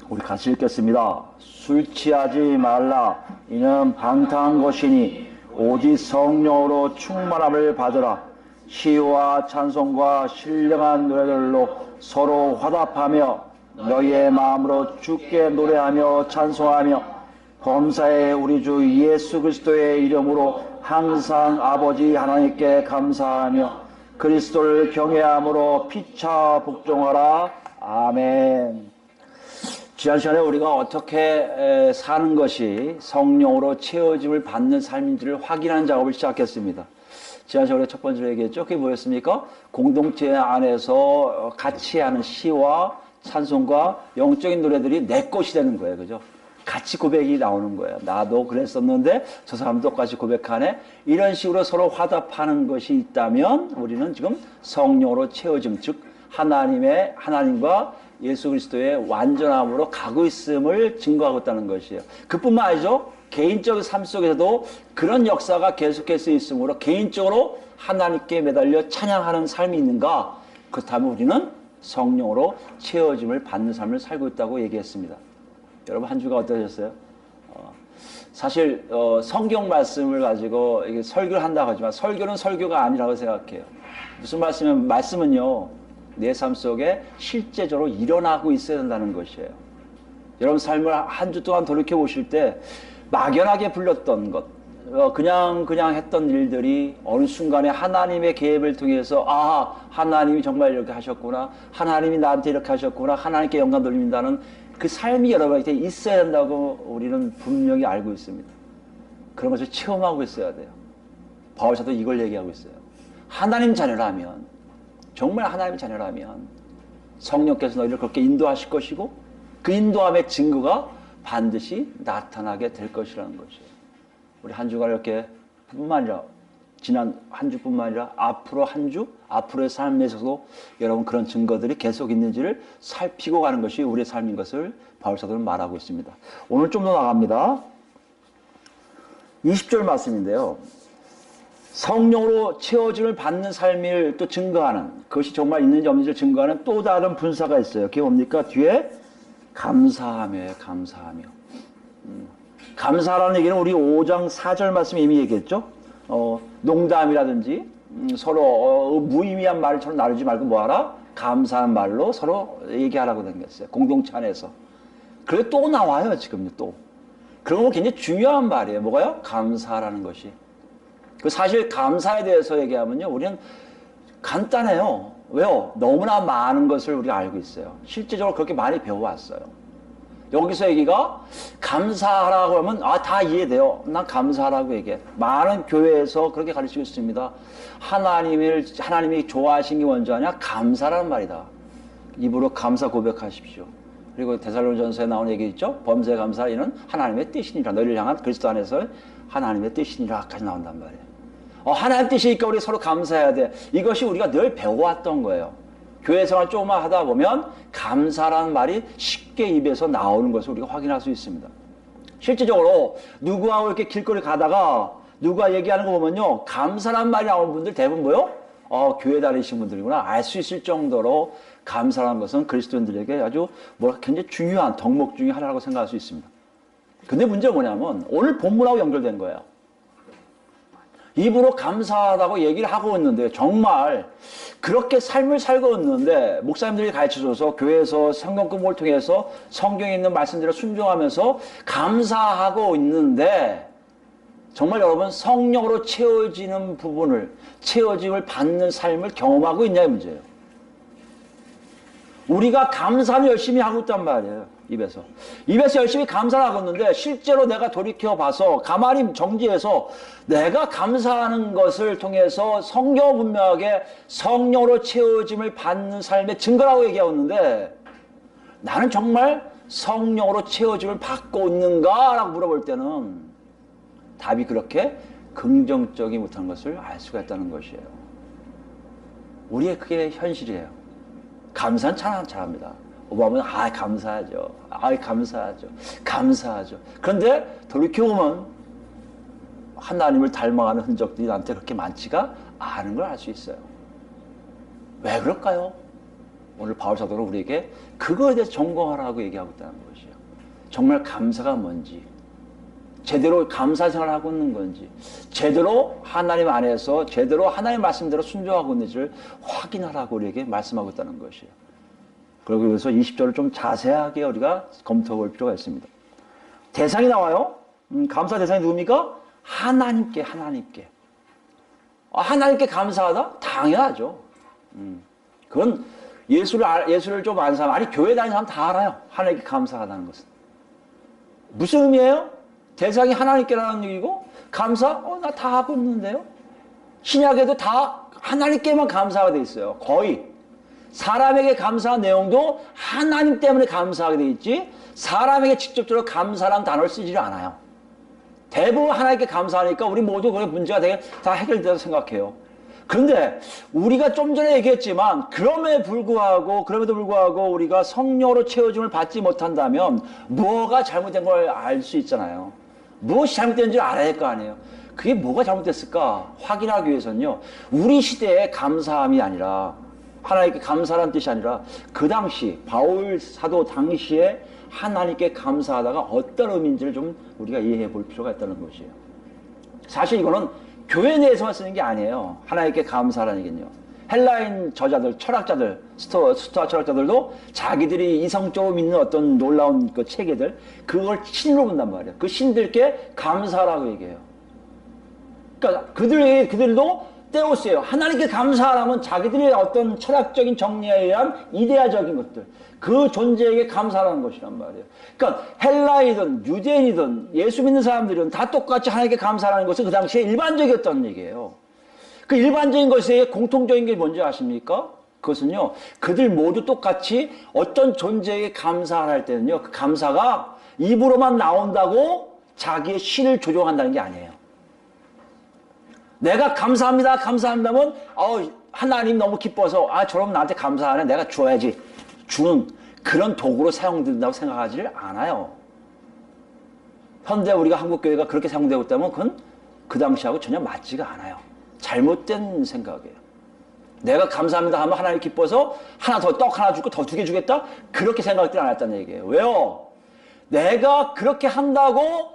우리 같이 읽겠습니다. 술 취하지 말라. 이는 방탕한 것이니 오직 성령으로 충만함을 받으라. 시와 찬송과 신령한 노래들로 서로 화답하며 너희의 마음으로 주께 노래하며 찬송하며 범사에 우리 주 예수 그리스도의 이름으로 항상 아버지 하나님께 감사하며 그리스도를 경외함으로 피차 복종하라. 아멘. 지난 시간에 우리가 어떻게 사는 것이 성령으로 채워짐을 받는 삶인지를 확인하는 작업을 시작했습니다. 지난 시간에 첫 번째로 얘기했죠. 그게 뭐였습니까? 공동체 안에서 같이 하는 시와 찬송과 영적인 노래들이 내 것이 되는 거예요. 그죠? 같이 고백이 나오는 거예요. 나도 그랬었는데 저 사람도 똑같이 고백하네. 이런 식으로 서로 화답하는 것이 있다면 우리는 지금 성령으로 채워짐, 즉 하나님과 예수 그리스도의 완전함으로 가고 있음을 증거하고 있다는 것이에요. 그뿐만 아니죠. 개인적인 삶 속에서도 그런 역사가 계속해서 있으므로 개인적으로 하나님께 매달려 찬양하는 삶이 있는가? 그렇다면 우리는 성령으로 채워짐을 받는 삶을 살고 있다고 얘기했습니다. 여러분 한 주가 어떠셨어요? 사실 성경 말씀을 가지고 이게 설교를 한다고 하지만 설교는 설교가 아니라고 생각해요. 무슨 말씀이면 말씀은요. 내 삶 속에 실제적으로 일어나고 있어야 된다는 것이에요. 여러분 삶을 한 주 동안 돌이켜 보실 때 막연하게 불렀던 것, 그냥 했던 일들이 어느 순간에 하나님의 계획을 통해서 하나님이 정말 이렇게 하셨구나, 하나님이 나한테 이렇게 하셨구나, 하나님께 영광 돌린다는 그 삶이 여러분에게 있어야 된다고 우리는 분명히 알고 있습니다. 그런 것을 체험하고 있어야 돼요. 바울사도 이걸 얘기하고 있어요. 하나님 자녀라면, 정말 하나님 자녀라면 성령께서 너희를 그렇게 인도하실 것이고 그 인도함의 증거가 반드시 나타나게 될 것이라는 것이에요. 우리 한 주간 이렇게 뿐만 아니라 지난 한 주뿐만 아니라 앞으로 한 주, 앞으로의 삶에서도 여러분 그런 증거들이 계속 있는지를 살피고 가는 것이 우리의 삶인 것을 바울사도는 말하고 있습니다. 오늘 좀 더 나갑니다. 20절 말씀인데요. 성령으로 채워짐을 받는 삶을 또 증거하는, 그것이 정말 있는지 없는지를 증거하는 또 다른 분사가 있어요. 그게 뭡니까? 뒤에 감사하며요. 감사하며. 감사라는 얘기는 우리 5장 4절 말씀에 이미 얘기했죠. 농담이라든지 서로 무의미한 말처럼 나누지 말고 뭐하라? 감사한 말로 서로 얘기하라고 생겼어요. 공동체 안에서. 그래 또 나와요. 지금 또. 그런 건 굉장히 중요한 말이에요. 뭐가요? 감사라는 것이. 그 사실 감사에 대해서 얘기하면요. 우리는 간단해요. 왜요? 너무나 많은 것을 우리가 알고 있어요. 실제적으로 그렇게 많이 배워왔어요. 여기서 얘기가 감사하라고 하면 다 이해돼요. 난 감사하라고 얘기해. 많은 교회에서 그렇게 가르치고 있습니다. 하나님이 좋아하신 게 먼저 아니야? 감사라는 말이다. 입으로 감사 고백하십시오. 그리고 데살로니가전서에 나오는 얘기 있죠? 범사에 감사 이는 하나님의 뜻이니라. 너희를 향한 그리스도 안에서 하나님의 뜻이니라까지 나온단 말이에요. 하나님 뜻이니까 우리 서로 감사해야 돼. 이것이 우리가 늘 배워왔던 거예요. 교회 생활 조금만 하다 보면 감사라는 말이 쉽게 입에서 나오는 것을 우리가 확인할 수 있습니다. 실제적으로 누구하고 이렇게 길거리 가다가 누가 얘기하는 거 보면요. 감사라는 말이 나오는 분들 대부분 뭐요? 교회 다니신 분들이구나. 알 수 있을 정도로 감사라는 것은 그리스도인들에게 아주 굉장히 중요한 덕목 중에 하나라고 생각할 수 있습니다. 근데 문제가 뭐냐면 오늘 본문하고 연결된 거예요. 입으로 감사하다고 얘기를 하고 있는데 정말 그렇게 삶을 살고 있는데 목사님들이 가르쳐줘서 교회에서 성경 공부를 통해서 성경에 있는 말씀들을 순종하면서 감사하고 있는데 정말 여러분 성령으로 채워지는 부분을 채워짐을 받는 삶을 경험하고 있냐의 문제예요. 우리가 감사는 열심히 하고 있단 말이에요. 입에서 열심히 감사를 하고 있는데 실제로 내가 돌이켜봐서 가만히 정지해서 내가 감사하는 것을 통해서 성경 분명하게 성령으로 채워짐을 받는 삶의 증거라고 얘기하고 있는데 나는 정말 성령으로 채워짐을 받고 있는가? 라고 물어볼 때는 답이 그렇게 긍정적이 못한 것을 알 수가 있다는 것이에요. 우리의 그게 현실이에요. 감사는 잘합니다. 오바마는 감사하죠. 감사하죠. 그런데 돌이켜보면 하나님을 닮아가는 흔적들이 나한테 그렇게 많지가 않은 걸 알 수 있어요. 왜 그럴까요? 오늘 바울 사도는 우리에게 그거에 대해서 점검하라고 얘기하고 있다는 것이에요. 정말 감사가 뭔지, 제대로 감사 생활을 하고 있는 건지, 제대로 하나님 안에서 제대로 하나님 말씀대로 순종하고 있는지를 확인하라고 우리에게 말씀하고 있다는 것이에요. 그리고 그래서 20절을 좀 자세하게 우리가 검토해 볼 필요가 있습니다. 대상이 나와요. 감사 대상이 누굽니까? 하나님께. 하나님께 감사하다? 당연하죠. 그건 예수를 좀 아는 사람, 아니 교회 다니는 사람 다 알아요. 하나님께 감사하다는 것은. 무슨 의미예요? 대상이 하나님께라는 얘기고, 감사? 나 다 하고 있는데요? 신약에도 다 하나님께만 감사가 돼 있어요. 거의. 사람에게 감사한 내용도 하나님 때문에 감사하게 돼 있지, 사람에게 직접적으로 감사라는 단어를 쓰지를 않아요. 대부분 하나님께 감사하니까 우리 모두 그게 문제가 되게 다 해결된다고 생각해요. 그런데 우리가 좀 전에 얘기했지만 그럼에도 불구하고 우리가 성령으로 채워짐을 받지 못한다면 뭐가 잘못된 걸 알 수 있잖아요. 무엇이 잘못된지 알아야 할 거 아니에요. 그게 뭐가 잘못됐을까 확인하기 위해서는요, 우리 시대의 감사함이 아니라, 하나님께 감사라는 뜻이 아니라 그 당시 바울 사도 당시에 하나님께 감사하다가 어떤 의미인지를 좀 우리가 이해해 볼 필요가 있다는 것이에요. 사실 이거는 교회 내에서만 쓰는 게 아니에요. 하나님께 감사라는 얘기는요. 헬라인 저자들, 철학자들, 스토아 철학자들도 자기들이 이성적으로 믿는 어떤 놀라운 그 체계들, 그걸 신으로 본단 말이에요. 그 신들께 감사라고 얘기해요. 그러니까 그들도 떼오스예요. 하나님께 감사하라면 자기들의 어떤 철학적인 정리에 의한 이데아적인 것들, 그 존재에게 감사하는 것이란 말이에요. 그러니까 헬라이든 유대인이든 예수 믿는 사람들은 다 똑같이 하나님께 감사하는 것은 그 당시에 일반적이었다는 얘기예요. 그 일반적인 것에 공통적인 게 뭔지 아십니까? 그것은요, 그들 모두 똑같이 어떤 존재에게 감사할 때는요, 그 감사가 입으로만 나온다고 자기의 신을 조종한다는 게 아니에요. 내가 감사합니다 하면 하나님 너무 기뻐서 저럼 나한테 감사하네, 내가 줘야지, 주는 그런 도구로 사용된다고 생각하지를 않아요. 현대 우리가 한국교회가 그렇게 사용되고 있다면 그건 그 당시하고 전혀 맞지가 않아요. 잘못된 생각이에요. 내가 감사합니다 하면 하나님 기뻐서 떡 하나 주고 더 2개 주겠다? 그렇게 생각들 안 했다는 얘기예요. 왜요? 내가 그렇게 한다고,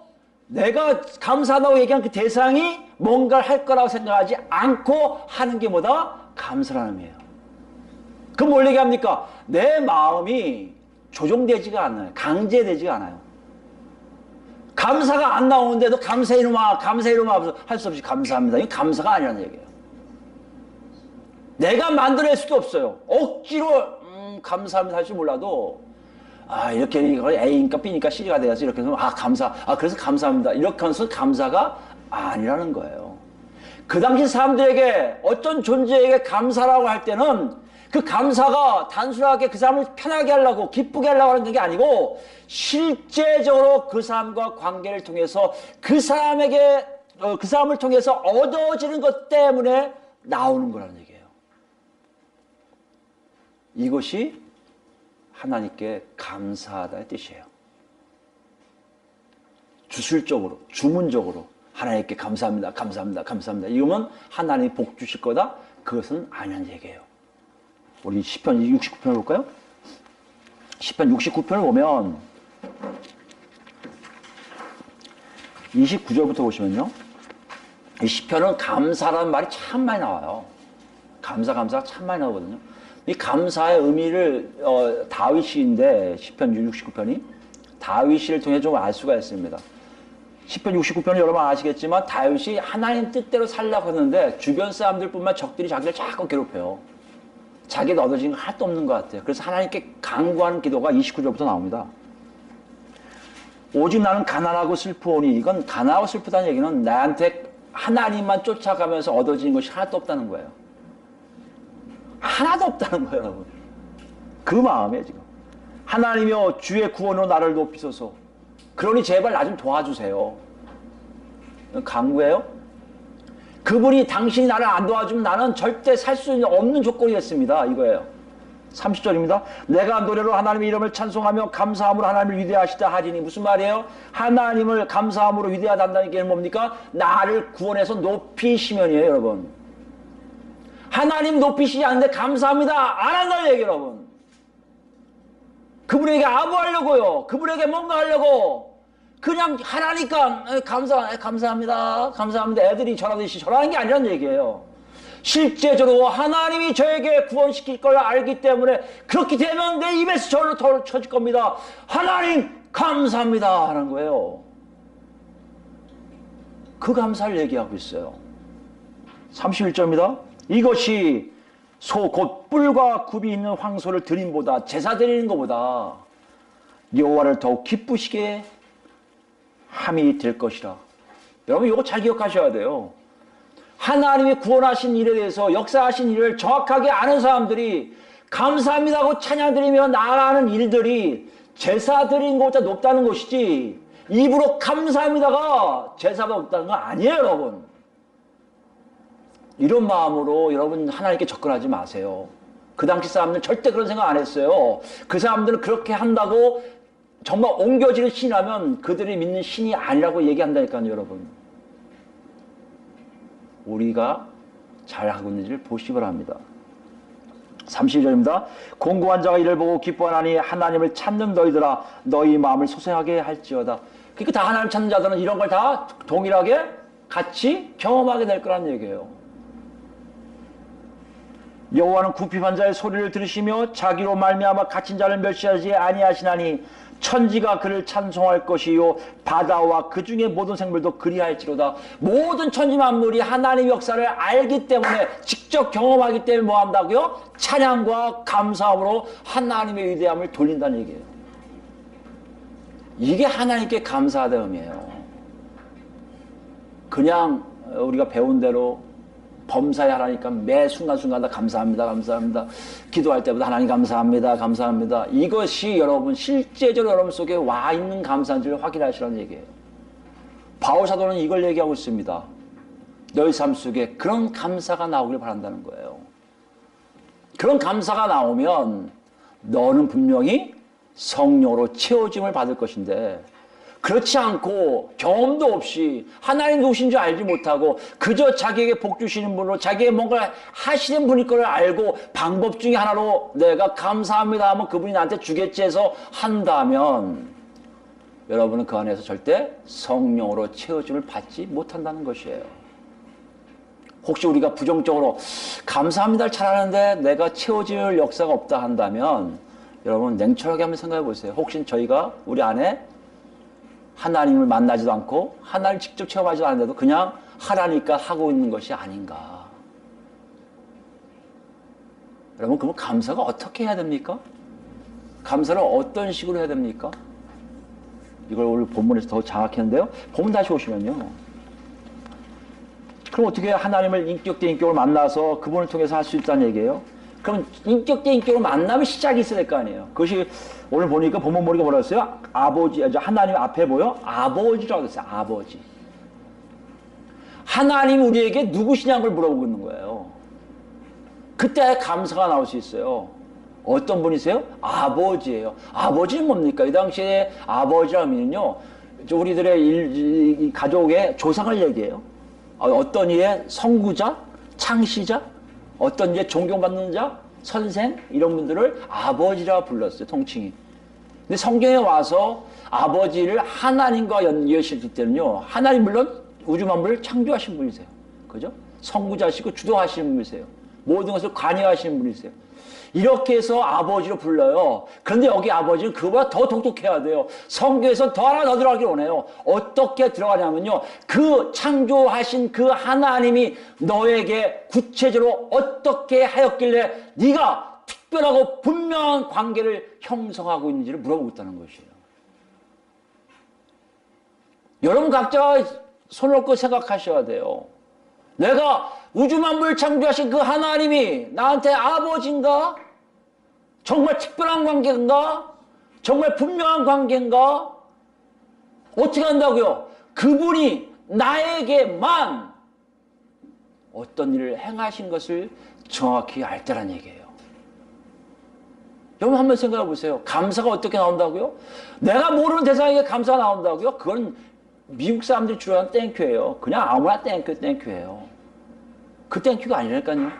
내가 감사하다고 얘기한 그 대상이 뭔가를 할 거라고 생각하지 않고 하는 게 뭐다? 감사라는 의미예요. 그럼 뭘 얘기합니까? 내 마음이 조종되지가 않아요. 강제되지가 않아요. 감사가 안 나오는데도 감사 이놈아 할 수 없이 감사합니다. 이건 감사가 아니라는 얘기예요. 내가 만들어낼 수도 없어요. 억지로 감사합니다 할 줄 몰라도 이렇게 A니까 B니까 C가 돼서 이렇게 하면 그래서 감사합니다. 이렇게 하면서 감사가 아니라는 거예요. 그 당시 사람들에게 어떤 존재에게 감사라고 할 때는 그 감사가 단순하게 그 사람을 편하게 하려고 기쁘게 하려고 하는 게 아니고, 실제적으로 그 사람과 관계를 통해서 그 사람을 통해서 얻어지는 것 때문에 나오는 거라는 얘기예요. 이것이 하나님께 감사하다의 뜻이에요. 주술적으로, 주문적으로 하나님께 감사합니다. 이러면 하나님이 복 주실 거다? 그것은 아니라는 얘기예요. 우리 시편 69편을 볼까요? 시편 69편을 보면 29절부터 보시면요, 이 시편은 감사라는 말이 참 많이 나와요. 감사가 참 많이 나오거든요. 이 감사의 의미를 다윗시인데, 시편 69편이 다윗시를 통해 좀 알 수가 있습니다. 시편 69편은 여러분 아시겠지만 다윗이 하나님 뜻대로 살려고 하는데 주변 사람들뿐만 적들이 자기를 자꾸 괴롭혀요. 자기가 얻어지는 거 하나도 없는 것 같아요. 그래서 하나님께 간구하는 기도가 29절부터 나옵니다. 오직 나는 가난하고 슬프오니, 이건 가난하고 슬프다는 얘기는 나한테 하나님만 쫓아가면서 얻어지는 것이 하나도 없다는 거예요. 하나도 없다는 거예요, 여러분. 그 마음이에요, 지금. 하나님이여 주의 구원으로 나를 높이소서. 그러니 제발 나 좀 도와주세요. 간구예요? 그분이 당신이 나를 안 도와주면 나는 절대 살 수 없는 조건이었습니다. 이거예요. 30절입니다. 내가 노래로 하나님의 이름을 찬송하며 감사함으로 하나님을 위대하시다 하리니, 무슨 말이에요? 하나님을 감사함으로 위대하다는 게 뭡니까? 나를 구원해서 높이시면이에요, 여러분. 하나님 높이시지 않는데 감사합니다 안 한다는 얘기예요, 여러분. 그분에게 아부하려고요. 그분에게 뭔가 하려고 그냥 하라니까 감사합니다. 감사합니다. 애들이 전하듯이 전하는 게 아니란 얘기예요. 실제적으로 하나님이 저에게 구원시킬 걸 알기 때문에 그렇게 되면 내 입에서 저로 쳐질 겁니다. 하나님 감사합니다 하는 거예요. 그 감사를 얘기하고 있어요. 31절입니다. 이것이 소 곧 뿔과 굽이 있는 황소를 드림보다 제사 드리는 것보다 여호와를 더욱 기쁘시게 함이 될 것이라. 여러분 이거 잘 기억하셔야 돼요. 하나님이 구원하신 일에 대해서 역사하신 일을 정확하게 아는 사람들이 감사합니다 하고 찬양드리며 나아가는 일들이 제사 드리는 것보다 높다는 것이지 입으로 감사합니다가 제사가 높다는 건 아니에요. 여러분 이런 마음으로 여러분 하나님께 접근하지 마세요. 그 당시 사람들은 절대 그런 생각 안 했어요. 그 사람들은 그렇게 한다고 정말 옮겨지는 신이라면 그들이 믿는 신이 아니라고 얘기한다니까요. 여러분 우리가 잘하고 있는지를 보시기 바랍니다. 32절입니다. 공고한 자가 이를 보고 기뻐하나니 하나님을 찾는 너희들아 너희 마음을 소생하게 할지어다. 그러니까 다 하나님 찾는 자들은 이런 걸 다 동일하게 같이 경험하게 될 거란 얘기예요. 여호와는 구핍한 자의 소리를 들으시며 자기로 말미암아 갇힌 자를 멸시하지 아니하시나니 천지가 그를 찬송할 것이요 바다와 그 중에 모든 생물도 그리할지로다. 모든 천지 만물이 하나님의 역사를 알기 때문에 직접 경험하기 때문에 뭐 한다고요? 찬양과 감사함으로 하나님의 위대함을 돌린다는 얘기예요. 이게 하나님께 감사하다는 의미예요. 그냥 우리가 배운 대로 범사에 하라니까 매 순간순간 다 감사합니다. 감사합니다. 기도할 때보다 하나님 감사합니다. 감사합니다. 이것이 여러분 실제적으로 여러분 속에 와 있는 감사인지를 확인하시라는 얘기예요. 바울 사도는 이걸 얘기하고 있습니다. 너희 삶 속에 그런 감사가 나오길 바란다는 거예요. 그런 감사가 나오면 너는 분명히 성령으로 채워짐을 받을 것인데 그렇지 않고 경험도 없이 하나님 누구신 줄 알지 못하고 그저 자기에게 복 주시는 분으로 자기의 뭔가 하시는 분일 걸 알고 방법 중에 하나로 내가 감사합니다 하면 그분이 나한테 주겠지 해서 한다면 여러분은 그 안에서 절대 성령으로 채워짐을 받지 못한다는 것이에요. 혹시 우리가 부정적으로 감사합니다를 잘하는데 내가 채워질 역사가 없다 한다면 여러분 냉철하게 한번 생각해 보세요. 혹시 저희가 우리 안에 하나님을 만나지도 않고 하나님을 직접 체험하지도 않는데도 그냥 하라니까 하고 있는 것이 아닌가. 여러분 그러면 감사가 어떻게 해야 됩니까? 감사를 어떤 식으로 해야 됩니까? 이걸 오늘 본문에서 더 장확히 했는데요. 본문 다시 오시면요. 그럼 어떻게 하나님을 인격 대 인격을 만나서 그분을 통해서 할 수 있다는 얘기예요? 그럼 인격 대 인격을 만나면 시작이 있어야 될 거 아니에요. 그것이 오늘 보니까 본문 보니까 뭐라 했어요? 아버지, 하나님 앞에 보여? 아버지라고 했어요. 아버지. 하나님 우리에게 누구시냐는 걸 물어보고 있는 거예요. 그때 감사가 나올 수 있어요. 어떤 분이세요? 아버지예요. 아버지는 뭡니까? 이 당시에 아버지라면요, 우리들의 이 가족의 조상을 얘기해요. 어떤 이의 선구자, 창시자, 어떤 이의 존경받는 자, 선생 이런 분들을 아버지라 불렀어요. 통칭이. 근데 성경에 와서 아버지를 하나님과 연결시킬 때는요, 하나님 물론 우주 만물을 창조하신 분이세요. 그죠? 선구자시고 주도하시는 분이세요. 모든 것을 관여하시는 분이세요. 이렇게 해서 아버지로 불러요. 그런데 여기 아버지는 그보다 더 독특해야 돼요. 성경에서 더 하나 더 들어가길 원해요. 어떻게 들어가냐면요, 그 창조하신 그 하나님이 너에게 구체적으로 어떻게 하였길래 네가 특별하고 분명한 관계를 형성하고 있는지를 물어보고 있다는 것이에요. 여러분 각자 손을 얹고 생각하셔야 돼요. 내가 우주 만물 창조하신 그 하나님이 나한테 아버지인가? 정말 특별한 관계인가? 정말 분명한 관계인가? 어떻게 한다고요? 그분이 나에게만 어떤 일을 행하신 것을 정확히 알 때란 얘기예요. 여러분 한번 생각해 보세요. 감사가 어떻게 나온다고요? 내가 모르는 대상에게 감사가 나온다고요? 그건 미국 사람들이 주로 하는 땡큐예요. 그냥 아무나 땡큐예요. 그 땡큐가 아니라니까요.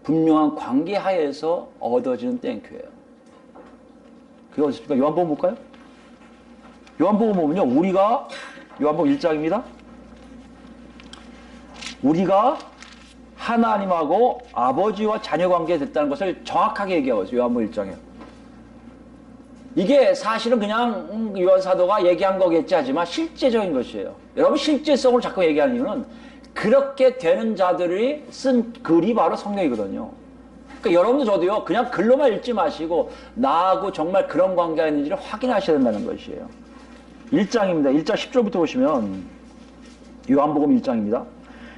분명한 관계 하에서 얻어지는 땡큐예요. 그게 어디 있습니까? 요한복음 볼까요? 요한복음 보면요. 우리가 요한복음 1장입니다. 우리가 하나님하고 아버지와 자녀 관계에 됐다는 것을 정확하게 얘기하고 있어요. 요한복음 1장에. 이게 사실은 그냥 요한 사도가 얘기한 거겠지 하지만 실제적인 것이에요. 여러분 실제성을 자꾸 얘기하는 이유는 그렇게 되는 자들이 쓴 글이 바로 성경이거든요. 그러니까 여러분도 저도요. 그냥 글로만 읽지 마시고 나하고 정말 그런 관계가 있는지를 확인하셔야 된다는 것이에요. 1장입니다. 1장 10절부터 보시면 요한복음 1장입니다.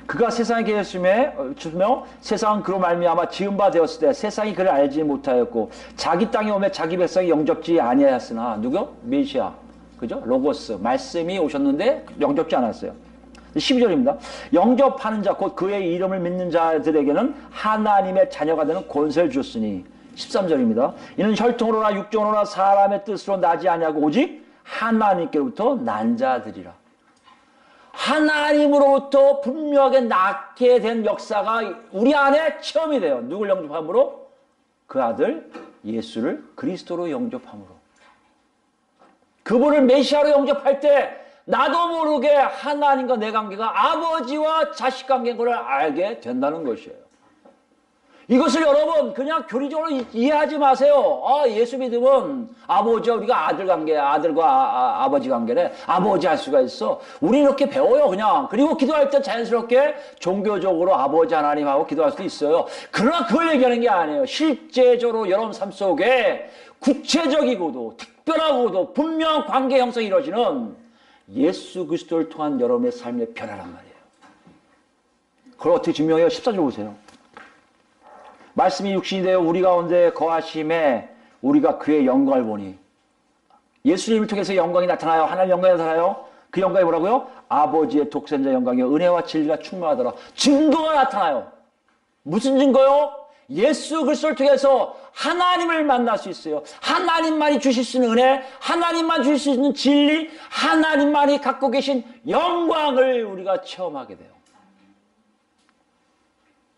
그가 세상에 계셨으며 세상은 그로 말미암아 지은 바 되었을 때 세상이 그를 알지 못하였고 자기 땅에 오매 자기 백성이 영접지 아니하였으나 누구? 메시아, 그죠? 로고스 말씀이 오셨는데 영접지 않았어요. 12절입니다. 영접하는 자 곧 그의 이름을 믿는 자들에게는 하나님의 자녀가 되는 권세를 주었으니 13절입니다. 이는 혈통으로나 육정으로나 사람의 뜻으로 나지 아니하고 오직 하나님께로부터 난 자들이라. 하나님으로부터 분명하게 낳게 된 역사가 우리 안에 체험이 돼요. 누굴 영접함으로? 그 아들 예수를 그리스도로 영접함으로. 그분을 메시아로 영접할 때 나도 모르게 하나님과 내 관계가 아버지와 자식 관계인 걸 알게 된다는 것이에요. 이것을 여러분 그냥 교리적으로 이해하지 마세요. 예수 믿으면 아버지와 우리가 아들 관계, 아들과 아버지 관계래. 아버지 할 수가 있어. 우리 이렇게 배워요 그냥. 그리고 기도할 때 자연스럽게 종교적으로 아버지 하나님하고 기도할 수도 있어요. 그러나 그걸 얘기하는 게 아니에요. 실제적으로 여러분 삶 속에 구체적이고도 특별하고도 분명한 관계 형성이 이루어지는 예수 그리스도를 통한 여러분의 삶의 변화란 말이에요. 그걸 어떻게 증명해요? 14절 보세요. 말씀이 육신이 되어 우리 가운데 거하심에 우리가 그의 영광을 보니. 예수님을 통해서 영광이 나타나요. 하나님 영광이 나타나요. 그 영광이 뭐라고요? 아버지의 독생자 영광이요 은혜와 진리가 충만하더라. 증거가 나타나요. 무슨 증거요? 예수 그리스도를 통해서 하나님을 만날 수 있어요. 하나님만이 주실 수 있는 은혜, 하나님만 주실 수 있는 진리, 하나님만이 갖고 계신 영광을 우리가 체험하게 돼요.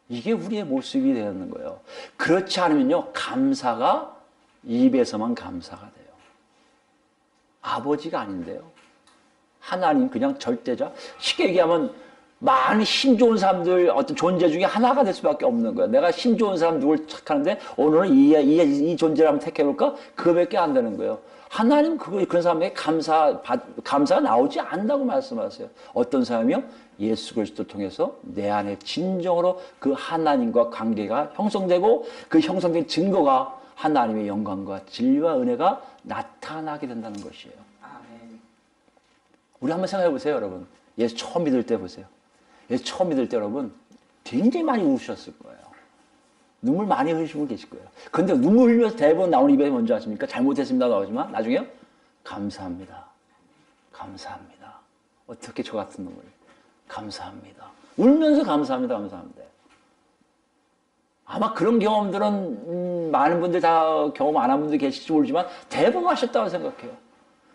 이게 우리의 모습이 되는 거예요. 그렇지 않으면요, 감사가 입에서만 감사가 돼요. 아버지가 아닌데요. 하나님 그냥 절대자. 쉽게 얘기하면 많은 힘 좋은 사람들 어떤 존재 중에 하나가 될 수밖에 없는 거예요. 내가 힘 좋은 사람 누굴 택하는데 오늘은 이 존재를 한번 택해볼까? 그거밖에 안 되는 거예요. 하나님 그런 사람에게 감사가 나오지 않는다고 말씀하세요. 어떤 사람이요? 예수 그리스도를 통해서 내 안에 진정으로 그 하나님과 관계가 형성되고 그 형성된 증거가 하나님의 영광과 진리와 은혜가 나타나게 된다는 것이에요. 아멘. 우리 한번 생각해 보세요, 여러분. 예수 처음 믿을 때 보세요. 예수 처음 믿을 때 여러분 굉장히 많이 우셨을 거예요. 눈물 많이 흘리신 분 계실 거예요. 그런데 눈물 흘리면서 대부분 나오는 입에 뭔지 아십니까? 잘못했습니다 나오지만 나중에요. 감사합니다. 감사합니다. 어떻게 저 같은 눈물. 감사합니다. 울면서 감사합니다. 감사합니다. 아마 그런 경험들은 많은 분들 다 경험 안 한 분들 계실지 모르지만 대부분 하셨다고 생각해요.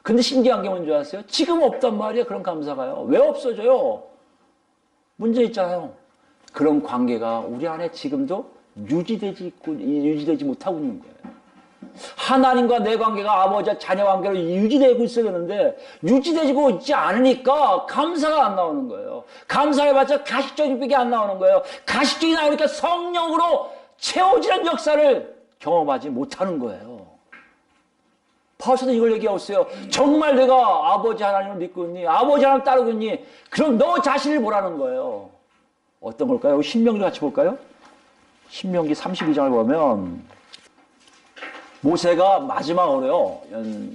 근데 신기한 게 뭔지 아세요? 지금 없단 말이에요. 그런 감사가요. 왜 없어져요? 문제 있잖아요. 그런 관계가 우리 안에 지금도 유지되지 못하고 있는 거예요. 하나님과 내 관계가 아버지와 자녀 관계로 유지되고 있어야 되는데 유지되고 있지 않으니까 감사가 안 나오는 거예요. 감사해봤자 가식적인 삐게 안 나오는 거예요. 가식적이 나오니까 성령으로 채워지는 역사를 경험하지 못하는 거예요. 파울서도 이걸 얘기하고 있어요. 정말 내가 아버지 하나님을 믿고 있니? 아버지 하나님을 따르고 있니? 그럼 너 자신을 보라는 거예요. 어떤 걸까요? 신명기 같이 볼까요? 신명기 32장을 보면 모세가 마지막으로요,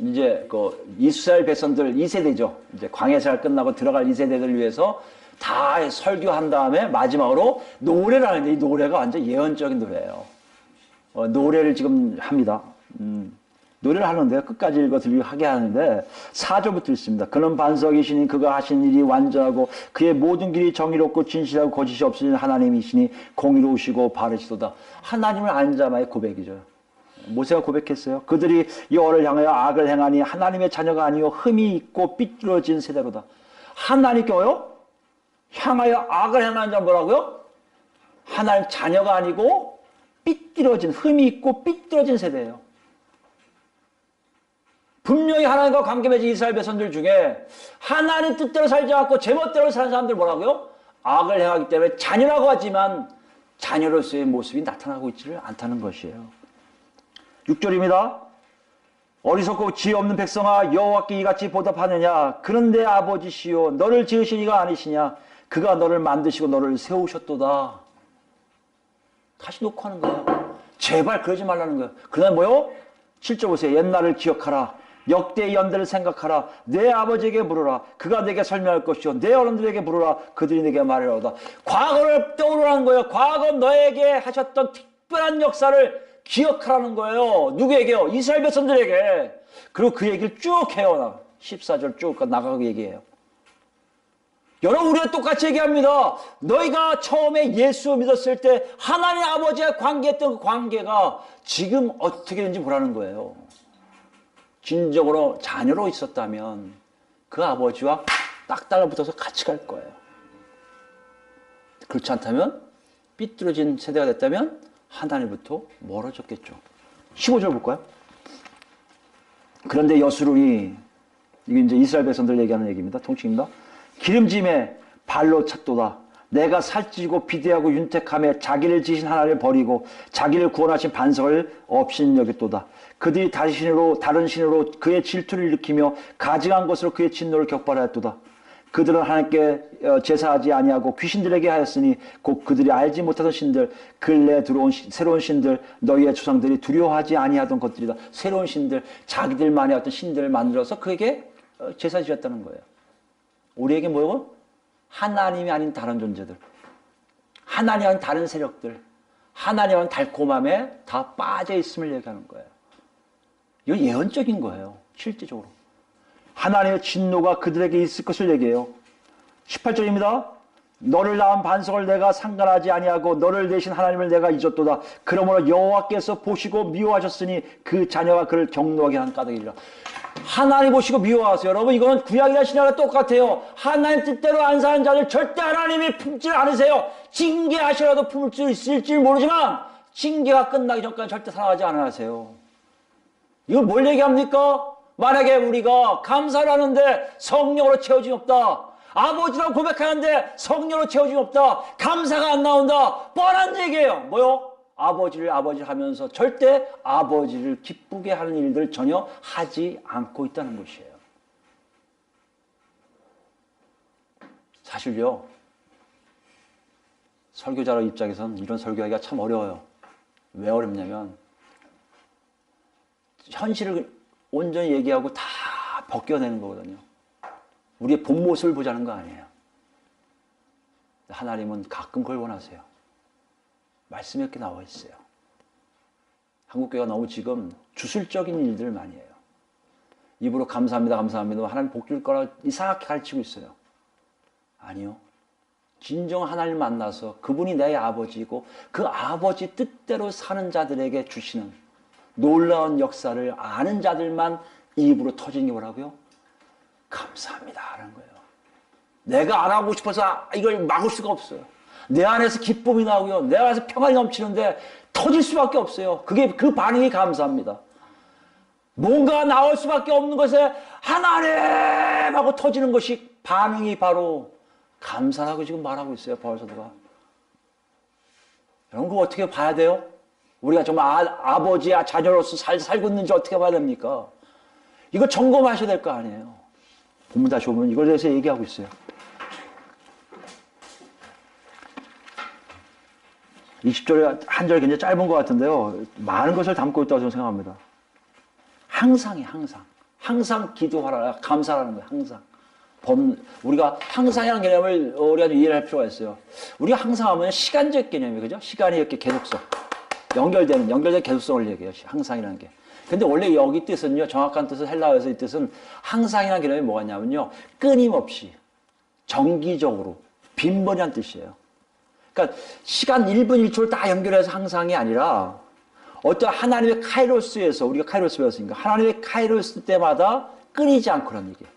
이제 그 이스라엘 백성들 2세대죠. 이제 광야생활 끝나고 들어갈 2세대들을 위해서 다 설교한 다음에 마지막으로 노래를 하는데 이 노래가 완전 예언적인 노래예요. 노래를 지금 합니다. 노래를 하는데 끝까지 읽어 하게 하는데 4절부터 있습니다. 그는 반석이시니 그가 하신 일이 완전하고 그의 모든 길이 정의롭고 진실하고 거짓이 없으신 하나님이시니 공의로우시고 바르시도다. 하나님을 아는 자만의 고백이죠. 모세가 고백했어요. 그들이 여호와를 향하여 악을 행하니 하나님의 자녀가 아니요 흠이 있고 삐뚤어진 세대로다. 하나님께요 향하여 악을 행하는 자 뭐라고요? 하나님 자녀가 아니고 삐뚤어진 흠이 있고 삐뚤어진 세대예요. 분명히 하나님과 관계 맺은 이스라엘 백성들 중에 하나님 뜻대로 살지 않고 제멋대로 사는 사람들 뭐라고요? 악을 행하기 때문에 자녀라고 하지만 자녀로서의 모습이 나타나고 있지를 않다는 것이에요. 6절입니다. 어리석고 지혜 없는 백성아 여호와께 이같이 보답하느냐. 그는 내 아버지시요 너를 지으신 이가 아니시냐. 그가 너를 만드시고 너를 세우셨도다. 다시 놓고 하는 거예요. 제발 그러지 말라는 거예요. 그러나 뭐요? 7절 보세요. 옛날을 기억하라. 역대의 연대를 생각하라. 내 아버지에게 물으라. 그가 내게 설명할 것이요 내 어른들에게 물으라. 그들이 내게 말하리로다. 과거를 떠오르라는 거예요. 과거 너에게 하셨던 특별한 역사를 기억하라는 거예요. 누구에게요? 이스라엘 백성들에게. 그리고 그 얘기를 쭉 해요. 14절 쭉 나가고 얘기해요. 여러분 우리가 똑같이 얘기합니다. 너희가 처음에 예수 믿었을 때 하나님 아버지와 관계했던 그 관계가 지금 어떻게 되는지 보라는 거예요. 진정으로 자녀로 있었다면 그 아버지와 딱 달라붙어서 같이 갈 거예요. 그렇지 않다면 삐뚤어진 세대가 됐다면 하나님부터 멀어졌겠죠. 15절 볼까요? 그런데 여수론이 이게 이제 이스라엘 백성들 얘기하는 얘기입니다. 통칭입니다. 기름짐에 발로 찼도다. 내가 살찌고 비대하고 윤택함에 자기를 지신 하나님을 버리고 자기를 구원하신 반석을 없인 여겼도다. 그들이 다른 신으로 그의 질투를 일으키며 가증한 것으로 그의 진노를 격발하였도다. 그들은 하나님께 제사하지 아니하고 귀신들에게 하였으니 곧 그들이 알지 못하던 신들 근래에 들어온 새로운 신들 너희의 조상들이 두려워하지 아니하던 것들이다. 새로운 신들 자기들만의 어떤 신들을 만들어서 그에게 제사 지었다는 거예요. 우리에게 뭐요? 하나님이 아닌 다른 존재들, 하나님 아닌 다른 세력들, 하나님 아닌 달콤함에 다 빠져 있음을 얘기하는 거예요. 이건 예언적인 거예요. 실제적으로. 하나님의 진노가 그들에게 있을 것을 얘기해요. 18절입니다. 너를 낳은 반석을 내가 상관하지 아니하고 너를 대신 하나님을 내가 잊었도다. 그러므로 여호와께서 보시고 미워하셨으니 그 자녀가 그를 경노하게 한 까닭이라. 하나님 보시고 미워하세요. 여러분 이건 구약이나 신약과 똑같아요. 하나님 뜻대로 안 사는 자들 절대 하나님이 품질 않으세요. 징계하시라도 품을 수 있을지 모르지만 징계가 끝나기 전까지 절대 사랑하지 않으세요. 이건 뭘 얘기합니까? 만약에 우리가 감사를 하는데 성령으로 채워짐이 없다. 아버지라고 고백하는데 성령으로 채워짐이 없다. 감사가 안 나온다. 뻔한 얘기예요. 뭐요? 아버지를 하면서 절대 아버지를 기쁘게 하는 일들을 전혀 하지 않고 있다는 것이에요. 사실요. 설교자 입장에서는 이런 설교하기가 참 어려워요. 왜 어렵냐면 현실을 온전히 얘기하고 다 벗겨내는 거거든요. 우리의 본 모습을 보자는 거 아니에요. 하나님은 가끔 그걸 원하세요. 말씀에 이렇게 나와 있어요. 한국교회가 너무 지금 주술적인 일들을 많이 해요. 입으로 감사합니다, 감사합니다. 하나님 복 줄 거라 이상하게 가르치고 있어요. 아니요. 진정 하나님 만나서 그분이 내 아버지이고 그 아버지 뜻대로 사는 자들에게 주시는 놀라운 역사를 아는 자들만 입으로 터지는 게 뭐라고요? 감사합니다 하는 거예요. 내가 안 하고 싶어서 이걸 막을 수가 없어요. 내 안에서 기쁨이 나오고요. 내 안에서 평안이 넘치는데 터질 수밖에 없어요. 그게 그 반응이 감사합니다. 뭔가 나올 수밖에 없는 것에 하나님 하고 터지는 것이 반응이 바로 감사라고 지금 말하고 있어요. 바울사도가. 여러분 그거 어떻게 봐야 돼요? 우리가 정말 아버지야 자녀로서 살고 있는지 어떻게 봐야 됩니까? 이거 점검하셔야 될 거 아니에요. 본문 다시 보면 이걸 대해서 얘기하고 있어요. 20절 한 절 굉장히 짧은 것 같은데요. 많은 것을 담고 있다고 저는 생각합니다. 항상이에요, 항상. 항상 기도하라, 감사하라는 거예요, 항상. 우리가 항상이라는 개념을 우리가 좀 이해를 할 필요가 있어요. 우리가 항상 하면 시간적 개념이에요, 그죠? 시간이 이렇게 계속성. 연결된 계속성을 얘기해요, 항상이라는 게. 근데 원래 여기 뜻은요, 정확한 뜻은 헬라어에서 이 뜻은 항상이라는 개념이 뭐가 있냐면요, 끊임없이, 정기적으로, 빈번히한 뜻이에요. 그러니까 시간 1분 1초를 다 연결해서 항상이 아니라 어떤 하나님의 카이로스에서 우리가 카이로스 배웠으니까 하나님의 카이로스 때마다 끊이지 않고라는 얘기예요.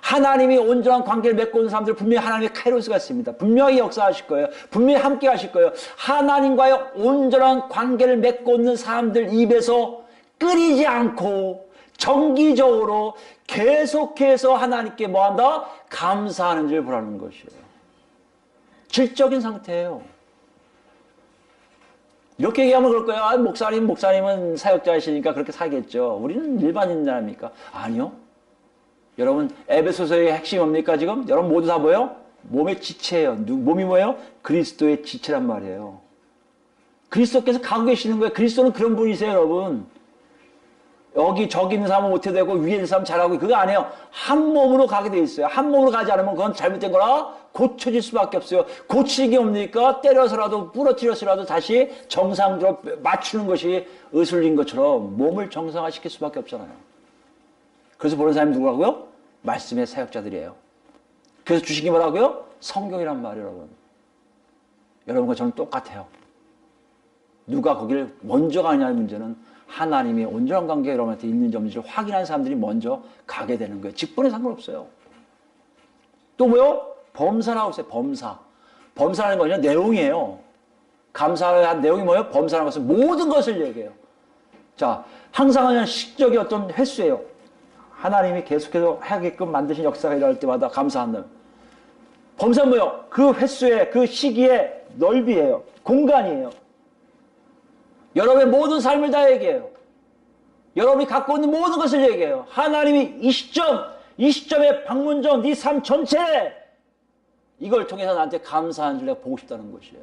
하나님이 온전한 관계를 맺고 있는 사람들은 분명히 하나님의 카이로스가 있습니다. 분명히 역사하실 거예요. 분명히 함께 하실 거예요. 하나님과의 온전한 관계를 맺고 있는 사람들 입에서 끊이지 않고 정기적으로 계속해서 하나님께 뭐한다? 감사하는 줄 보라는 것이에요. 질적인 상태예요. 이렇게 얘기하면 그럴 거예요. 아, 목사님은 사역자이시니까 그렇게 살겠죠. 우리는 일반인들 아닙니까? 아니요. 여러분, 에베소서의 핵심이 뭡니까 지금? 여러분 모두 다 뭐예요? 몸의 지체예요. 몸이 뭐예요? 그리스도의 지체란 말이에요. 그리스도께서 가고 계시는 거예요. 그리스도는 그런 분이세요, 여러분. 여기 저기 있는 사람은 못해도 되고 위에 있는 사람은 잘하고 그거 아니에요. 한 몸으로 가게 돼 있어요. 한 몸으로 가지 않으면 그건 잘못된 거라 고쳐질 수밖에 없어요. 고치는 게 뭡니까? 때려서라도 부러뜨려서라도 다시 정상으로 맞추는 것이 의술린 것처럼 몸을 정상화시킬 수밖에 없잖아요. 그래서 보는 사람이 누구라고요? 말씀의 사역자들이에요. 그래서 주신 게 뭐라고요? 성경이란 말이에요, 여러분. 여러분과 저는 똑같아요. 누가 거기를 먼저 가느냐의 문제는 하나님의 온전한 관계가 여러분한테 있는지 없는지를 확인한 사람들이 먼저 가게 되는 거예요. 직분에 상관없어요. 또 뭐요? 범사라고 했어요. 범사. 범사라는 거는 내용이에요. 감사한 내용이 뭐예요? 범사라는 것은 모든 것을 얘기해요. 자, 항상 그냥 식적인 어떤 횟수예요. 하나님이 계속해서 하게끔 만드신 역사가 일어날 때마다 감사한다. 범사는 뭐예요? 그 횟수의 그 시기의 넓이에요. 공간이에요. 여러분의 모든 삶을 다 얘기해요. 여러분이 갖고 있는 모든 것을 얘기해요. 하나님이 이 시점에 방문전 네 삶 전체에 이걸 통해서 나한테 감사한 줄 내가 보고 싶다는 것이에요.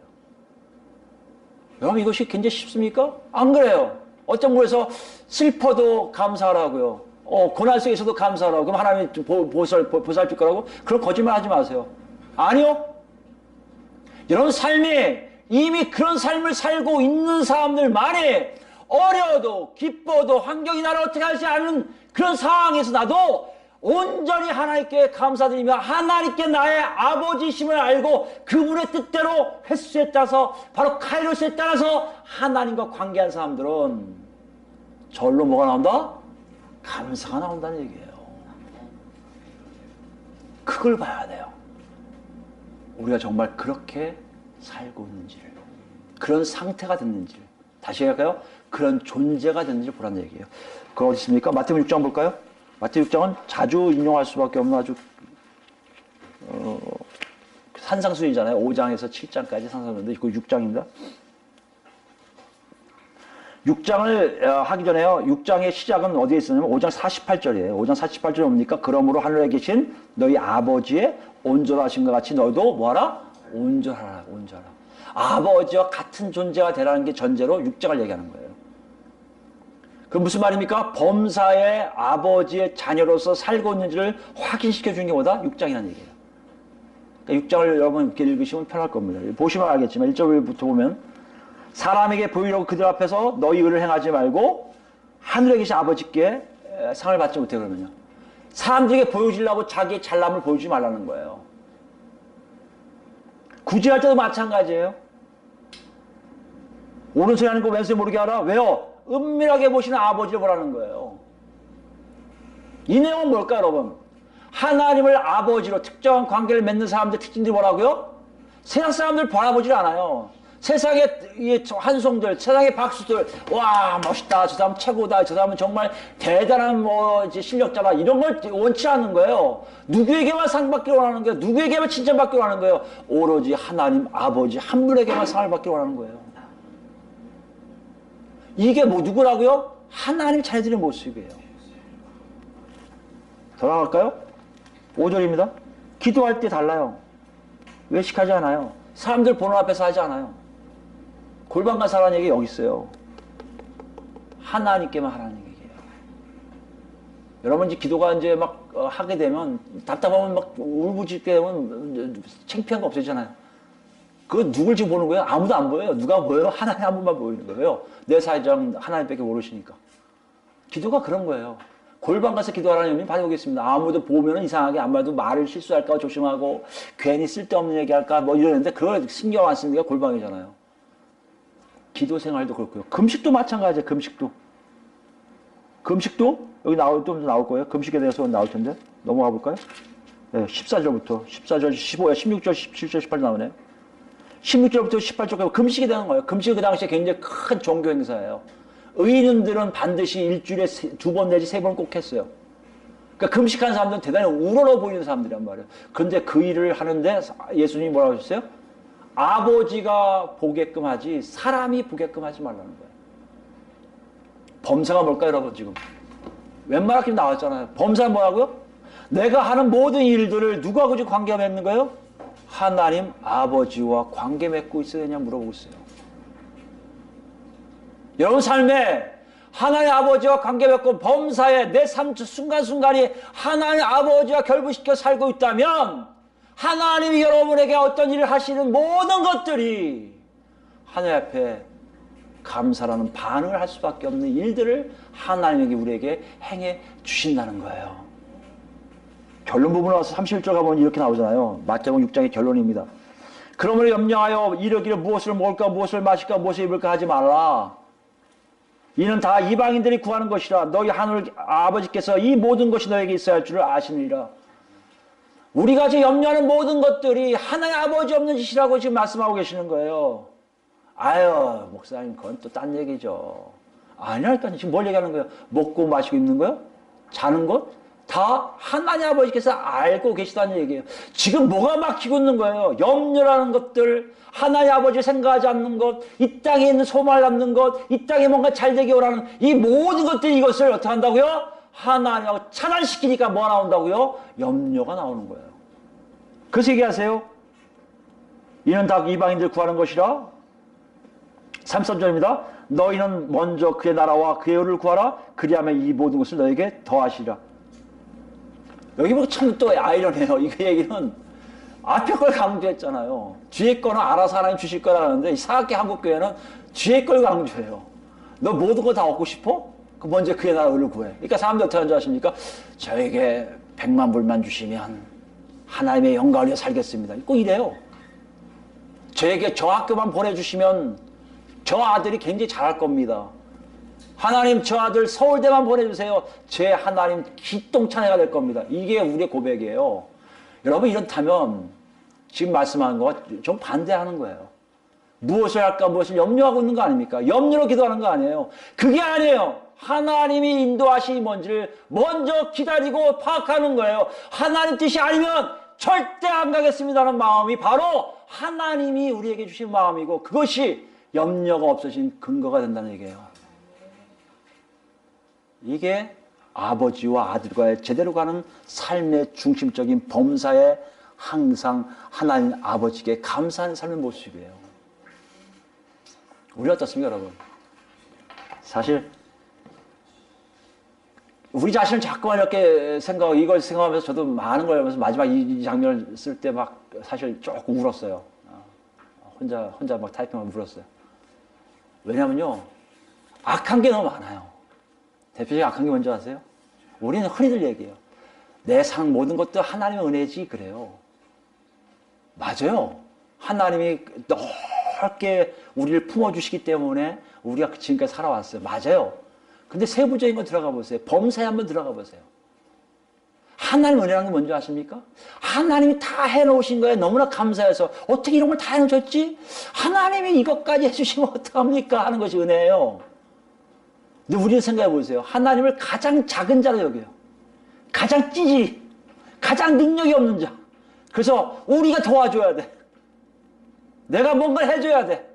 여러분 이것이 굉장히 쉽습니까? 안 그래요. 어떤 곳에서 슬퍼도 감사하라고요. 고난 속에서도 감사하라고. 그럼 하나님이 보살필 거라고? 그런 거짓말 하지 마세요. 아니요. 여러분 삶이 이미 그런 삶을 살고 있는 사람들만이 어려워도 기뻐도 환경이 나를 어떻게 하지 않은 그런 상황에서 나도 온전히 하나님께 감사드리며 하나님께 나의 아버지심을 알고 그분의 뜻대로 횟수에 따라서 바로 카이로스에 따라서 하나님과 관계한 사람들은 절로 뭐가 나온다? 감사가 나온다는 얘기예요. 그걸 봐야 돼요. 우리가 정말 그렇게 살고 있는지를, 그런 상태가 됐는지를, 다시 얘기할까요? 그런 존재가 됐는지를 보라는 얘기예요. 그거 어디 있습니까? 마태복음 6장 볼까요? 마태복음 6장은 자주 인용할 수밖에 없는 아주 산상수훈이잖아요. 5장에서 7장까지 산상수훈인데 그 6장입니다. 6장을 하기 전에요. 6장의 시작은 어디에 있었냐면 5장 48절이에요. 5장 48절이 뭡니까? 그러므로 하늘에 계신 너희 아버지의 온전하심과 같이 너희도 뭐하라? 온전하라. 온전하라. 아버지와 같은 존재가 되라는 게 전제로 6장을 얘기하는 거예요. 그럼 무슨 말입니까? 범사의 아버지의 자녀로서 살고 있는지를 확인시켜 주는 게 뭐다? 6장이라는 얘기예요. 그러니까 6장을 여러분 이렇게 읽으시면 편할 겁니다. 보시면 알겠지만 1절부터 보면 사람에게 보이려고 그들 앞에서 너희 의를 행하지 말고 하늘에 계신 아버지께 상을 받지 못해. 그러면요, 사람들에게 보여주려고 자기의 잘남을 보여주지 말라는 거예요. 구제할 때도 마찬가지예요. 오른손이 하는 거 왼손이 모르게 하라. 왜요? 은밀하게 보시는 아버지를 보라는 거예요. 이 내용은 뭘까요, 여러분? 하나님을 아버지로 특정한 관계를 맺는 사람들 특징들이 뭐라고요? 세상 사람들 바라보질 않아요. 세상의 한송들, 세상의 박수들, 와 멋있다, 저 사람 최고다, 저 사람은 정말 대단한 실력자다, 이런 걸 원치 않는 거예요. 누구에게만 상 받기를 원하는 거예요. 누구에게만 칭찬받기를 원하는 거예요. 오로지 하나님 아버지 한 분에게만 상을 받기를 원하는 거예요. 이게 뭐 누구라고요? 하나님 자녀들의 모습이에요. 더 나갈까요? 5절입니다. 기도할 때 달라요. 외식하지 않아요. 사람들 보는 앞에서 하지 않아요. 골방가 사라는 얘기 여기 있어요. 하나님께만 하라는 얘기예요. 여러분 이제 기도가 이제 막 하게 되면 답답하면 막 울부짖게 되면 창피한 거 없어지잖아요. 그거 누굴 지금 보는 거예요? 아무도 안 보여요. 누가 보여요? 하나님 한 분만 보이는 거예요. 내 사정 하나님밖에 모르시니까. 기도가 그런 거예요. 골방 가서 기도하라는 의미는 바로 여기 있습니다. 아무도 보면 이상하게 아무래도 말을 실수할까 조심하고 괜히 쓸데없는 얘기할까 뭐 이러는데 그걸 신경 안 쓰는 게 골방이잖아요. 기도 생활도 그렇고요. 금식도 마찬가지예요. 금식도 여기 좀 나올 거예요. 금식에 대해서 나올 텐데 넘어가 볼까요? 네, 14절, 15절, 16절, 17절, 18절 나오네요. 16절부터 18절까지 금식이 되는 거예요. 금식이 그 당시에 굉장히 큰 종교 행사예요. 의인들은 반드시 일주일에 2번 내지 3번 꼭 했어요. 그러니까 금식하는 사람들은 대단히 우러러 보이는 사람들이란 말이에요. 그런데 그 일을 하는데 예수님이 뭐라고 하셨어요? 아버지가 보게끔 하지 사람이 보게끔 하지 말라는 거예요. 범사가 뭘까요, 여러분? 지금 웬만하게 나왔잖아요. 범사는 뭐라고요? 내가 하는 모든 일들을 누구하고 지금 관계 맺는 거예요? 하나님 아버지와 관계 맺고 있어야 되냐 물어보고 있어요. 여러분 삶에 하나님 아버지와 관계 맺고 범사에 내 삶 순간순간이 하나님 아버지와 결부시켜 살고 있다면 하나님이 여러분에게 어떤 일을 하시는 모든 것들이 하나님 앞에 감사라는 반응을 할 수밖에 없는 일들을 하나님에게 우리에게 행해 주신다는 거예요. 결론 부분에 와서 31절 가보면 이렇게 나오잖아요. 마태복음 6장의 결론입니다. 그러므로 염려하여 이르기를 무엇을 먹을까 무엇을 마실까 무엇을 입을까 하지 말라. 이는 다 이방인들이 구하는 것이라. 너희 하늘 아버지께서 이 모든 것이 너에게 있어야 할 줄을 아시느니라. 우리가 지금 염려하는 모든 것들이 하나님 아버지 없는 짓이라고 지금 말씀하고 계시는 거예요. 아유 목사님 그건 또 딴 얘기죠. 아니라니까요. 지금 뭘 얘기하는 거예요? 먹고 마시고 입는 거요? 자는 것? 다 하나님 아버지께서 알고 계시다는 얘기예요. 지금 뭐가 막히고 있는 거예요? 염려라는 것들, 하나님 아버지를 생각하지 않는 것, 이 땅에 있는 소망을 갖는 것, 이 땅에 뭔가 잘되게 오라는 이 모든 것들이 이것을 어떻게 한다고요? 하나님하고 차단시키니까 뭐가 나온다고요? 염려가 나오는 거예요. 그래서 얘기하세요. 이는 다 이방인들 구하는 것이라. 33절입니다. 너희는 먼저 그의 나라와 그의 의를 구하라. 그리하면 이 모든 것을 너에게 더하시리라. 여기 보면 참 또 아이러니해요. 이 얘기는 앞에 걸 강조했잖아요. 뒤에 거는 알아서 하나님 주실 거라는데 이 사학계 한국교회는 뒤에 걸 강조해요. 너 모든 거 다 얻고 싶어? 그 먼저 그의 나라 의를 구해. 그러니까 사람들 어떻게 하는 줄 아십니까? 저에게 100만 불만 주시면 하나님의 영광을 위해 살겠습니다. 꼭 이래요. 저에게 저 학교만 보내주시면 저 아들이 굉장히 잘할 겁니다. 하나님 저 아들 서울대만 보내주세요. 제 하나님 기똥찬 애가 될 겁니다. 이게 우리의 고백이에요. 여러분 이렇다면 지금 말씀하는 거 좀 반대하는 거예요. 무엇을 할까 무엇을 염려하고 있는 거 아닙니까? 염려로 기도하는 거 아니에요. 그게 아니에요. 하나님이 인도하심이 뭔지를 먼저 기다리고 파악하는 거예요. 하나님 뜻이 아니면 절대 안 가겠습니다는 마음이 바로 하나님이 우리에게 주신 마음이고 그것이 염려가 없어진 근거가 된다는 얘기예요. 이게 아버지와 아들과의 제대로 가는 삶의 중심적인 범사에 항상 하나님 아버지께 감사하는 삶의 모습이에요. 우리 어떻습니까, 여러분? 사실 우리 자신을 자꾸만 이렇게 이걸 생각하면서 저도 많은 걸 하면서 마지막 이 장면을 쓸 때 막 사실 조금 울었어요. 혼자 막 타이핑하면 울었어요. 왜냐면요, 악한 게 너무 많아요. 대표적인 악한 게 뭔지 아세요? 우리는 흔히들 얘기해요. 내 상 모든 것도 하나님의 은혜지 그래요. 맞아요. 하나님이 넓게 우리를 품어주시기 때문에 우리가 지금까지 살아왔어요. 맞아요. 근데 세부적인 거 들어가 보세요. 범사에 한번 들어가 보세요. 하나님 은혜라는 게 뭔지 아십니까? 하나님이 다 해놓으신 거에 너무나 감사해서 어떻게 이런 걸 다 해놓으셨지? 하나님이 이것까지 해주시면 어떡합니까? 하는 것이 은혜예요. 근데 우리는 생각해 보세요. 하나님을 가장 작은 자로 여겨요. 가장 찌질이, 가장 능력이 없는 자. 그래서 우리가 도와줘야 돼. 내가 뭔가를 해줘야 돼.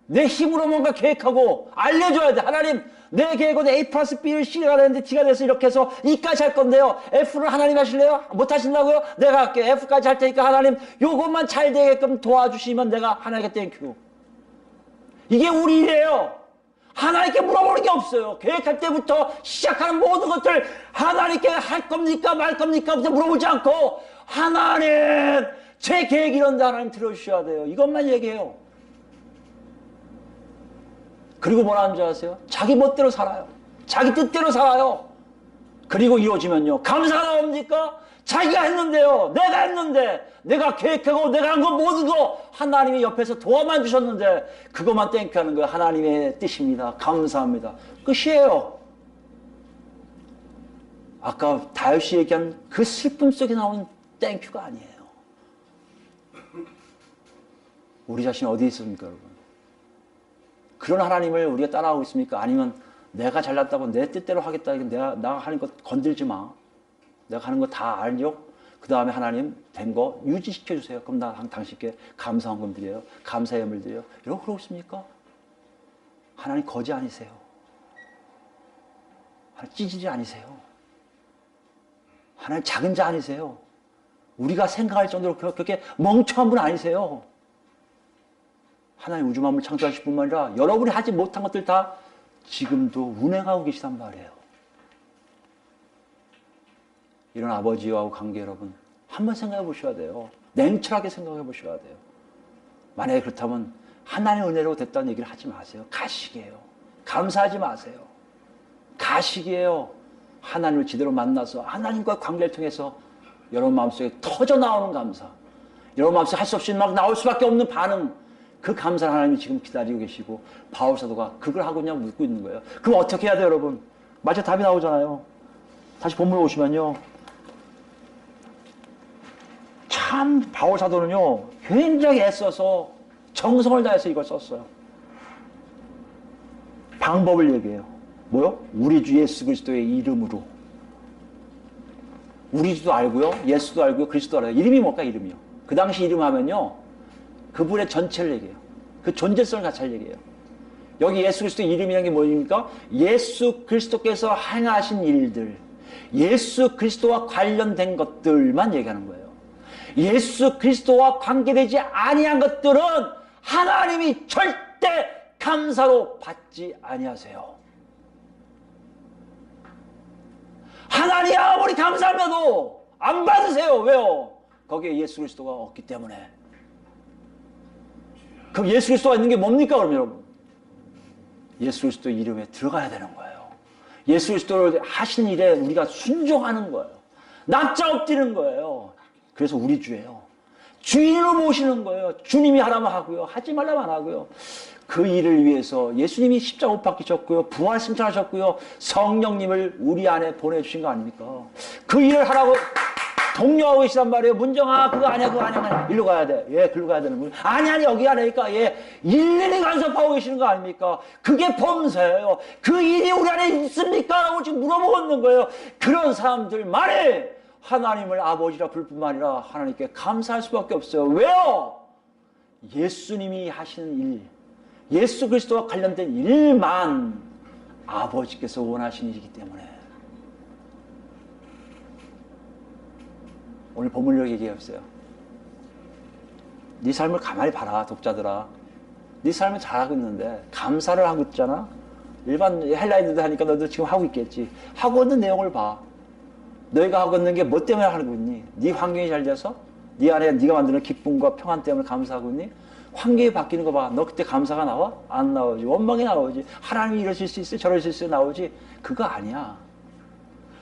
내 힘으로 뭔가 계획하고 알려줘야 돼. 하나님, 내 계획은 A 플러스 B를 C가 되는데 D가 돼서 이렇게 해서 E까지 할 건데요. F를 하나님 하실래요? 못 하신다고요? 내가 할게요. F까지 할 테니까 하나님 요것만 잘 되게끔 도와주시면 내가 하나님께 땡큐. 이게 우리 일이에요. 하나님께 물어보는 게 없어요. 계획할 때부터 시작하는 모든 것들 하나님께 할 겁니까 말 겁니까 부터 물어보지 않고 하나님 제 계획 이런데 하나님 들어주셔야 돼요. 이것만 얘기해요. 그리고 뭐라 하는 줄 아세요? 자기 멋대로 살아요. 자기 뜻대로 살아요. 그리고 이루어지면요. 감사가 나옵니까? 자기가 했는데요. 내가 했는데 내가 계획하고 내가 한 거 모든 거 하나님이 옆에서 도와만 주셨는데 그것만 땡큐하는 거예요. 하나님의 뜻입니다. 감사합니다. 끝이에요. 아까 다윗이 얘기한 그 슬픔 속에 나온 땡큐가 아니에요. 우리 자신 어디에 있습니까, 여러분? 그런 하나님을 우리가 따라가고 있습니까? 아니면 내가 잘났다고 내 뜻대로 하겠다. 내가 하는 것 건들지 마. 내가 하는 거 다 알죠? 그 다음에 하나님 된 거 유지시켜 주세요. 그럼 나 당신께 감사헌금 드려요. 감사의 예물 드려요. 이러고 그러고 있습니까? 하나님 거지 아니세요. 하나님 찌질이 아니세요. 하나님 작은 자 아니세요. 우리가 생각할 정도로 그렇게 멍청한 분 아니세요. 하나님 우주 만물 창조하실 뿐만 아니라 여러분이 하지 못한 것들 다 지금도 운행하고 계시단 말이에요. 이런 아버지와 관계 여러분 한번 생각해 보셔야 돼요. 냉철하게 생각해 보셔야 돼요. 만약에 그렇다면 하나님의 은혜로 됐다는 얘기를 하지 마세요. 가식이에요. 감사하지 마세요. 가식이에요. 하나님을 제대로 만나서 하나님과 관계를 통해서 여러분 마음속에 터져 나오는 감사, 여러분 마음속에 할 수 없이 막 나올 수밖에 없는 반응, 그 감사를 하나님이 지금 기다리고 계시고 바울 사도가 그걸 하고 그냥 묻고 있는 거예요. 그럼 어떻게 해야 돼요, 여러분? 마치 답이 나오잖아요. 다시 본문에 오시면요. 참 바울 사도는요 굉장히 애써서 정성을 다해서 이걸 썼어요. 방법을 얘기해요. 뭐요? 우리 주 예수 그리스도의 이름으로. 우리 주도 알고요, 예수도 알고요, 그리스도도 알아요. 이름이 뭘까? 이름이요. 그 당시 이름 하면요 그분의 전체를 얘기해요. 그 존재성을 같이 얘기해요. 여기 예수 그리스도의 이름이라는 게 뭐입니까? 예수 그리스도께서 행하신 일들, 예수 그리스도와 관련된 것들만 얘기하는 거예요. 예수 그리스도와 관계되지 아니한 것들은 하나님이 절대 감사로 받지 아니하세요. 하나님 아무리 감사하면도 안 받으세요. 왜요? 거기에 예수 그리스도가 없기 때문에. 그럼 예수 그리스도가 있는 게 뭡니까 그럼 여러분? 예수 그리스도 이름에 들어가야 되는 거예요. 예수 그리스도를 하신 일에 우리가 순종하는 거예요. 납작 엎드리는 거예요. 그래서 우리 주예요. 주인으로 모시는 거예요. 주님이 하라면 하고요, 하지 말라면 안 하고요. 그 일을 위해서 예수님이 십자가 못 박히셨고요, 부활 승천하셨고요, 성령님을 우리 안에 보내주신 거 아닙니까? 그 일을 하라고 독려하고 계시단 말이에요. 문정아 그거 아니야, 그거 아니야. 일로 가야 돼. 예, 글로 가야 되는 거예요. 아니 여기 아니니까 예, 일일이 간섭하고 계시는 거 아닙니까? 그게 범사예요. 그 일이 우리 안에 있습니까? 라고 지금 물어보고 있는 거예요. 그런 사람들만이 하나님을 아버지라 부를 뿐만 아니라 하나님께 감사할 수밖에 없어요. 왜요? 예수님이 하시는 일, 예수 그리스도와 관련된 일만 아버지께서 원하시는 일이기 때문에. 오늘 본문으로 얘기해보세요. 네 삶을 가만히 봐라, 독자들아. 네 삶을 잘하고 있는데 감사를 하고 있잖아. 일반 헬라인들도 하니까 너도 지금 하고 있겠지. 하고 있는 내용을 봐. 너희가 하고 있는 게 뭐 때문에 하고 있니? 네 환경이 잘 돼서? 네 안에 네가 만드는 기쁨과 평안 때문에 감사하고 있니? 환경이 바뀌는 거 봐. 너 그때 감사가 나와? 안 나오지. 원망이 나오지. 하나님이 이러실 수 있어요? 저러실 수 있어요? 나오지. 그거 아니야.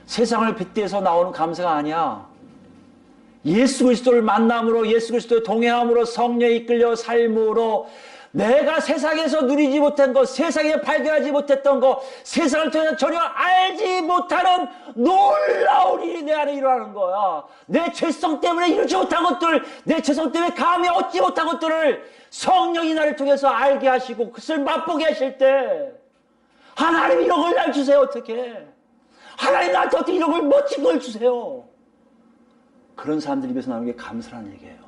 세상을 빗대서 나오는 감사가 아니야. 예수 그리스도를 만남으로, 예수 그리스도의 동행함으로, 성령에 이끌려 삶으로 내가 세상에서 누리지 못한 것, 세상에 발견하지 못했던 것, 세상을 통해서 전혀 알지 못하는 놀라운 일이 내 안에 일어나는 거야. 내 죄성 때문에 이루지 못한 것들, 내 죄성 때문에 감히 얻지 못한 것들을 성령이 나를 통해서 알게 하시고 그것을 맛보게 하실 때 하나님 이런 걸 날 주세요. 어떻게? 하나님 나한테 어떻게 이런 걸 멋진 걸 주세요. 그런 사람들 입에서 나오는 게 감사라는 얘기예요.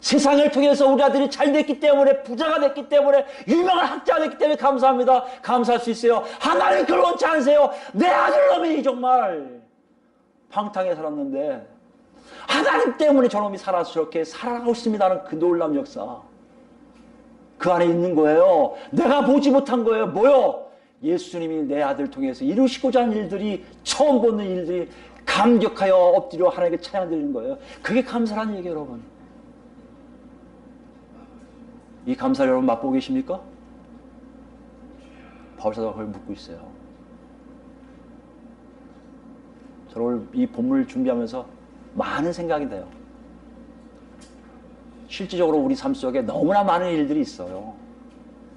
세상을 통해서 우리 아들이 잘 됐기 때문에, 부자가 됐기 때문에, 유명한 학자가 됐기 때문에 감사합니다. 감사할 수 있어요. 하나님 그걸 원치 않으세요. 내 아들놈이 정말 방탕에 살았는데 하나님 때문에 저놈이 살아서 저렇게 살아가고 있습니다는 그 놀라운 역사, 그 안에 있는 거예요. 내가 보지 못한 거예요. 뭐요? 예수님이 내 아들 통해서 이루시고자 하는 일들이, 처음 보는 일들이 감격하여 엎드려 하나님께 찬양 드리는 거예요. 그게 감사라는 얘기예요, 여러분. 이 감사를 여러분 맛보고 계십니까? 바울사도가 그걸 묻고 있어요. 저는 이 본문을 준비하면서 많은 생각이 돼요. 실질적으로 우리 삶 속에 너무나 많은 일들이 있어요.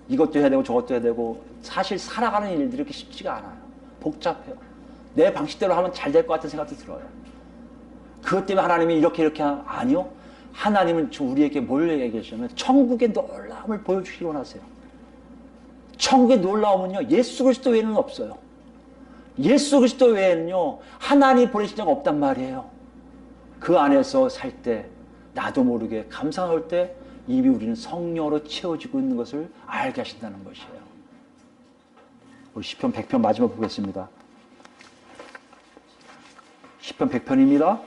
이것도 해야 되고 저것도 해야 되고, 사실 살아가는 일들이 그렇게 쉽지가 않아요. 복잡해요. 내 방식대로 하면 잘 될 것 같은 생각도 들어요. 그것 때문에 하나님이 이렇게 아니요. 하나님은 우리에게 뭘 얘기해 주시냐면 천국의 놀라움을 보여주시기 원하세요. 천국의 놀라움은요, 예수 그리스도 외에는 없어요. 예수 그리스도 외에는요, 하나님 보내신 적 없단 말이에요. 그 안에서 살 때, 나도 모르게 감사할 때, 이미 우리는 성령으로 채워지고 있는 것을 알게 하신다는 것이에요. 우리 시편 100편 마지막 보겠습니다. 시편 100편입니다.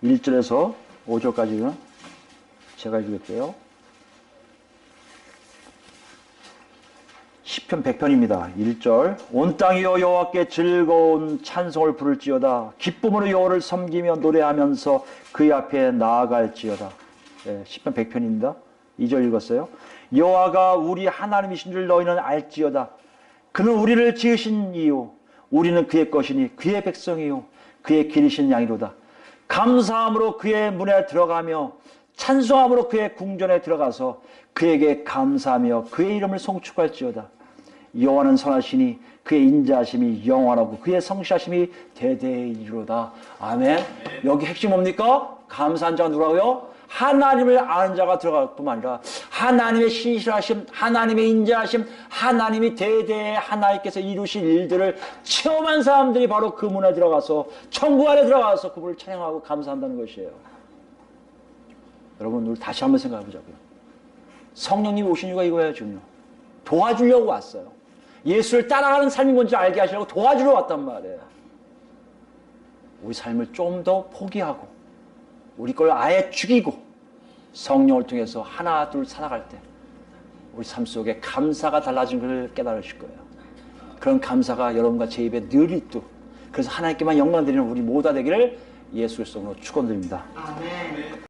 1절에서 5절까지는 제가 읽을게요. 시편 100편입니다. 1절. 온 땅이여 여호와께 즐거운 찬송을 부를지어다. 기쁨으로 여호와를 섬기며 노래하면서 그의 앞에 나아갈지어다. 네, 시편 100편입니다. 2절 읽었어요. 여호와가 우리 하나님이신 줄 너희는 알지어다. 그는 우리를 지으신 이요 우리는 그의 것이니 그의 백성이요 그의 기르신 양이로다. 감사함으로 그의 문에 들어가며 찬송함으로 그의 궁전에 들어가서 그에게 감사하며 그의 이름을 송축할지어다. 여호와는 선하시니 그의 인자하심이 영원하고 그의 성실하심이 대대이로다. 아멘. 여기 핵심 뭡니까? 감사한 자가 누구라고요? 하나님을 아는 자가 들어갈 뿐만 아니라 하나님의 신실하심, 하나님의 인자하심, 하나님이 대대에 하나님께서 이루신 일들을 체험한 사람들이 바로 그 문에 들어가서 천국 안에 들어가서 그분을 찬양하고 감사한다는 것이에요. 여러분, 우리 다시 한번 생각해 보자고요. 성령님이 오신 이유가 이거예요. 지금요. 도와주려고 왔어요. 예수를 따라가는 삶이 뭔지 알게 하시려고 도와주러 왔단 말이에요. 우리 삶을 좀 더 포기하고 우리 걸 아예 죽이고 성령을 통해서 하나 둘 살아갈 때 우리 삶 속에 감사가 달라진 걸 깨달으실 거예요. 그런 감사가 여러분과 제 입에 늘 있도록, 그래서 하나님께만 영광 드리는 우리 모두가 되기를 예수 그리스도로 축원드립니다. 아멘.